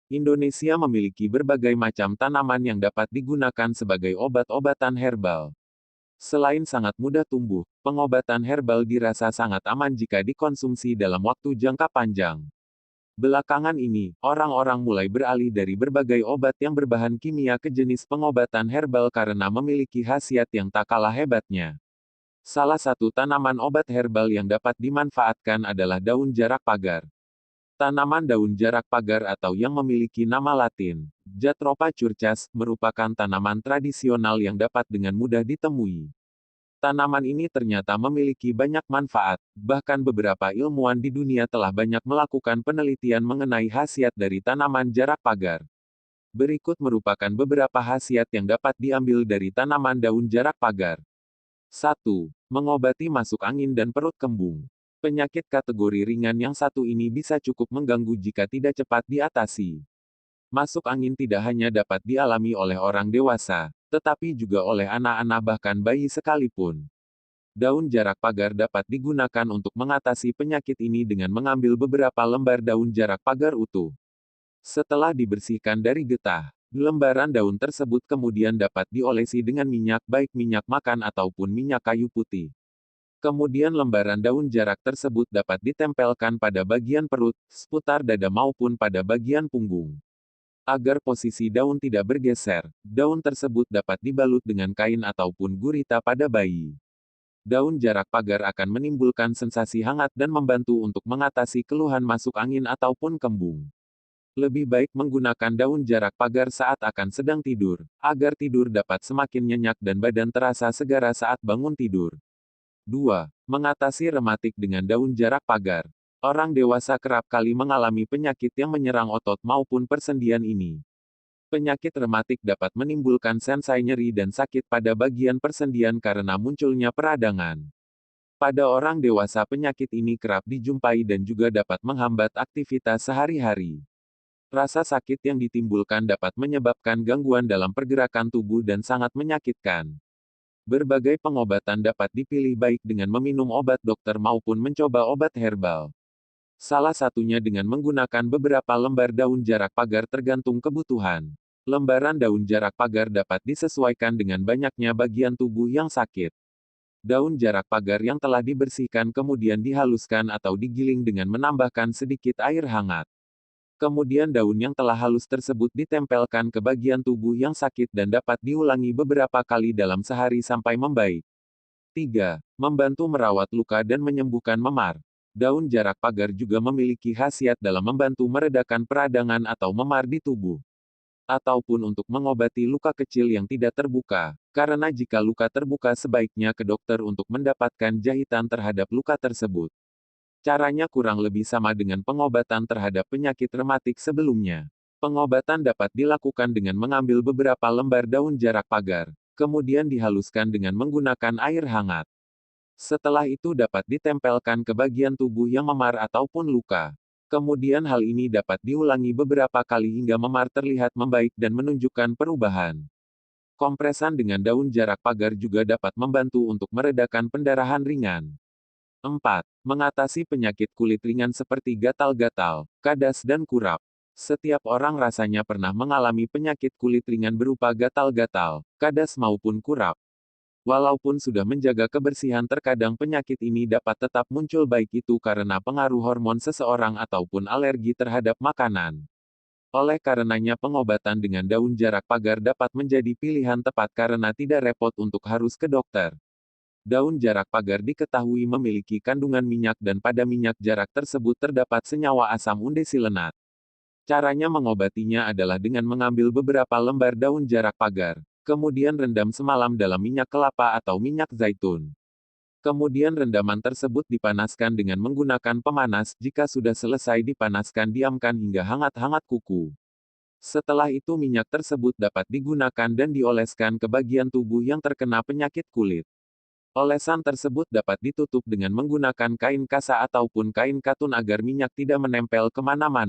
Indonesia memiliki berbagai macam tanaman yang dapat digunakan sebagai obat-obatan herbal. Selain sangat mudah tumbuh, pengobatan herbal dirasa sangat aman jika dikonsumsi dalam waktu jangka panjang. Belakangan ini, orang-orang mulai beralih dari berbagai obat yang berbahan kimia ke jenis pengobatan herbal karena memiliki khasiat yang tak kalah hebatnya. Salah satu tanaman obat herbal yang dapat dimanfaatkan adalah daun jarak pagar. Tanaman daun jarak pagar atau yang memiliki nama latin, Jatropha curchas, merupakan tanaman tradisional yang dapat dengan mudah ditemui. Tanaman ini ternyata memiliki banyak manfaat, bahkan beberapa ilmuwan di dunia telah banyak melakukan penelitian mengenai khasiat dari tanaman jarak pagar. Berikut merupakan beberapa khasiat yang dapat diambil dari tanaman daun jarak pagar. 1. Mengobati masuk angin dan perut kembung. Penyakit kategori ringan yang satu ini bisa cukup mengganggu jika tidak cepat diatasi. Masuk angin tidak hanya dapat dialami oleh orang dewasa, tetapi juga oleh anak-anak bahkan bayi sekalipun. Daun jarak pagar dapat digunakan untuk mengatasi penyakit ini dengan mengambil beberapa lembar daun jarak pagar utuh. Setelah dibersihkan dari getah, lembaran daun tersebut kemudian dapat diolesi dengan minyak baik minyak makan ataupun minyak kayu putih. Kemudian lembaran daun jarak tersebut dapat ditempelkan pada bagian perut, seputar dada maupun pada bagian punggung. Agar posisi daun tidak bergeser, daun tersebut dapat dibalut dengan kain ataupun gurita pada bayi. Daun jarak pagar akan menimbulkan sensasi hangat dan membantu untuk mengatasi keluhan masuk angin ataupun kembung. Lebih baik menggunakan daun jarak pagar saat akan sedang tidur, agar tidur dapat semakin nyenyak dan badan terasa segar saat bangun tidur. 2. Mengatasi rematik dengan daun jarak pagar. Orang dewasa kerap kali mengalami penyakit yang menyerang otot maupun persendian ini. Penyakit rematik dapat menimbulkan sensasi nyeri dan sakit pada bagian persendian karena munculnya peradangan. Pada orang dewasa penyakit ini kerap dijumpai dan juga dapat menghambat aktivitas sehari-hari. Rasa sakit yang ditimbulkan dapat menyebabkan gangguan dalam pergerakan tubuh dan sangat menyakitkan. Berbagai pengobatan dapat dipilih baik dengan meminum obat dokter maupun mencoba obat herbal. Salah satunya dengan menggunakan beberapa lembar daun jarak pagar tergantung kebutuhan. Lembaran daun jarak pagar dapat disesuaikan dengan banyaknya bagian tubuh yang sakit. Daun jarak pagar yang telah dibersihkan kemudian dihaluskan atau digiling dengan menambahkan sedikit air hangat. Kemudian daun yang telah halus tersebut ditempelkan ke bagian tubuh yang sakit dan dapat diulangi beberapa kali dalam sehari sampai membaik. 3. Membantu merawat luka dan menyembuhkan memar. Daun jarak pagar juga memiliki khasiat dalam membantu meredakan peradangan atau memar di tubuh. Ataupun untuk mengobati luka kecil yang tidak terbuka, karena jika luka terbuka sebaiknya ke dokter untuk mendapatkan jahitan terhadap luka tersebut. Caranya kurang lebih sama dengan pengobatan terhadap penyakit rematik sebelumnya. Pengobatan dapat dilakukan dengan mengambil beberapa lembar daun jarak pagar, kemudian dihaluskan dengan menggunakan air hangat. Setelah itu dapat ditempelkan ke bagian tubuh yang memar ataupun luka. Kemudian hal ini dapat diulangi beberapa kali hingga memar terlihat membaik dan menunjukkan perubahan. Kompresan dengan daun jarak pagar juga dapat membantu untuk meredakan pendarahan ringan. 4. Mengatasi penyakit kulit ringan seperti gatal-gatal, kadas dan kurap. Setiap orang rasanya pernah mengalami penyakit kulit ringan berupa gatal-gatal, kadas maupun kurap. Walaupun sudah menjaga kebersihan terkadang penyakit ini dapat tetap muncul baik itu karena pengaruh hormon seseorang ataupun alergi terhadap makanan. Oleh karenanya pengobatan dengan daun jarak pagar dapat menjadi pilihan tepat karena tidak repot untuk harus ke dokter. Daun jarak pagar diketahui memiliki kandungan minyak dan pada minyak jarak tersebut terdapat senyawa asam undesilenat. Caranya mengobatinya adalah dengan mengambil beberapa lembar daun jarak pagar, kemudian rendam semalam dalam minyak kelapa atau minyak zaitun. Kemudian rendaman tersebut dipanaskan dengan menggunakan pemanas, jika sudah selesai dipanaskan diamkan hingga hangat-hangat kuku. Setelah itu minyak tersebut dapat digunakan dan dioleskan ke bagian tubuh yang terkena penyakit kulit. Olesan tersebut dapat ditutup dengan menggunakan kain kasa ataupun kain katun agar minyak tidak menempel kemana-mana.